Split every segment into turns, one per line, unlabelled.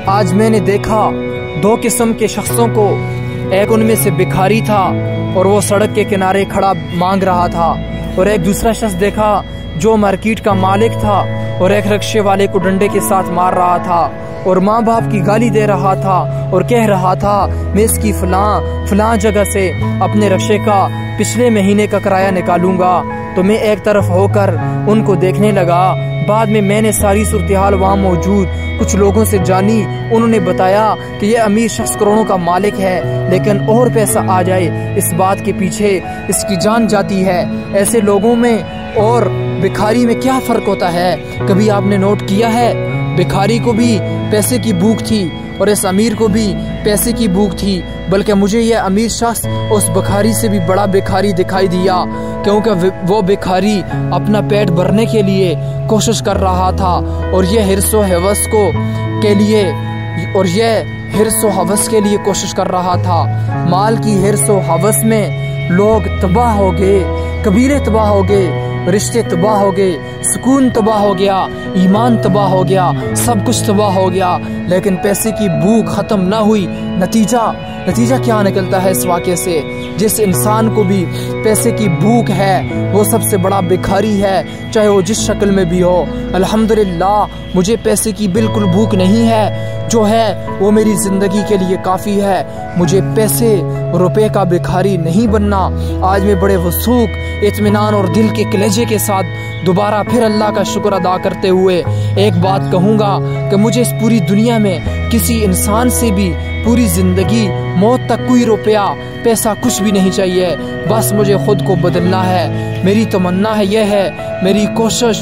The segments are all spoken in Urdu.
آج میں نے دیکھا دو قسم کے شخصوں کو، ایک ان میں سے بھکاری تھا اور وہ سڑک کے کنارے کھڑا مانگ رہا تھا، اور ایک دوسرا شخص دیکھا جو مارکیٹ کا مالک تھا اور ایک رکشے والے کو ڈنڈے کے ساتھ مار رہا تھا اور ماں باپ کی گالی دے رہا تھا اور کہہ رہا تھا میں اس کی فلاں جگہ سے اپنے رکشے کا پچھلے مہینے کا کرایہ نکالوں گا۔ تو میں ایک طرف ہو کر ان کو دیکھنے لگا۔ بعد میں نے ساری صورتحال وہاں موجود کچھ لوگوں سے جانی۔ انہوں نے بتایا کہ یہ امیر شخص کروڑوں کا مالک ہے، لیکن اور پیسہ آ جائے اس بات کے پیچھے اس کی جان جاتی ہے۔ ایسے لوگوں میں اور بھکاری میں کیا فرق ہوتا ہے؟ کبھی آپ نے نوٹ کیا ہے؟ بھکاری کو بھی پیسے کی بھوک تھی اور اس امیر کو بھی پیسے کی بھوک تھی، بلکہ مجھے یہ امیر شخص اس بھکاری سے بھی بڑا بھکاری دکھائی دیا، کیونکہ وہ بھکاری اپنا پیٹ بھرنے کے لیے کوشش کر رہا تھا اور یہ حرص و ہوس کے لیے کوشش کر رہا تھا۔ مال کی حرص و ہوس میں لوگ تباہ ہو گئے، قبیلے تباہ ہو گئے، رشتے تباہ ہو گئے، سکون تباہ ہو گیا، ایمان تباہ ہو گیا، سب کچھ تباہ ہو گیا، لیکن پیسے کی بھوک ختم نہ ہوئی۔ نتیجہ کیا نکلتا ہے اس واقعے سے؟ جس انسان کو بھی پیسے کی بھوک ہے وہ سب سے بڑا بھکاری ہے، چاہے وہ جس شکل میں بھی ہو۔ الحمدللہ مجھے پیسے کی بالکل بھوک نہیں ہے، جو ہے وہ میری زندگی کے لیے کافی ہے۔ مجھے پیسے روپے کا بھکاری نہیں بننا۔ آج میں بڑے وثوق، اطمینان اور دل کے کلیجے کے ساتھ دوبارہ پھر اللہ کا شکر ادا کرتے ہوئے ایک بات کہوں گا کہ مجھے اس پوری دنیا میں کسی انسان سے بھی پوری زندگی موت تک کوئی روپیہ پیسہ کچھ بھی نہیں چاہیے، بس مجھے خود کو بدلنا ہے۔ میری تمنا ہے، یہ ہے میری کوشش،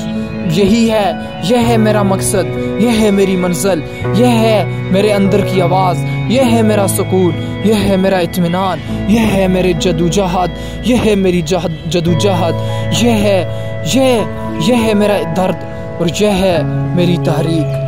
یہی ہے، یہ ہے میرا مقصد، یہ ہے میری منزل، یہ ہے میرے اندر کی آواز، یہ ہے میرا سکون، یہ ہے میرا اطمینان، یہ ہے میری جدوجہد، یہ ہے میری جدوجہد، یہ ہے میرا درد اور یہ ہے میری تحریک۔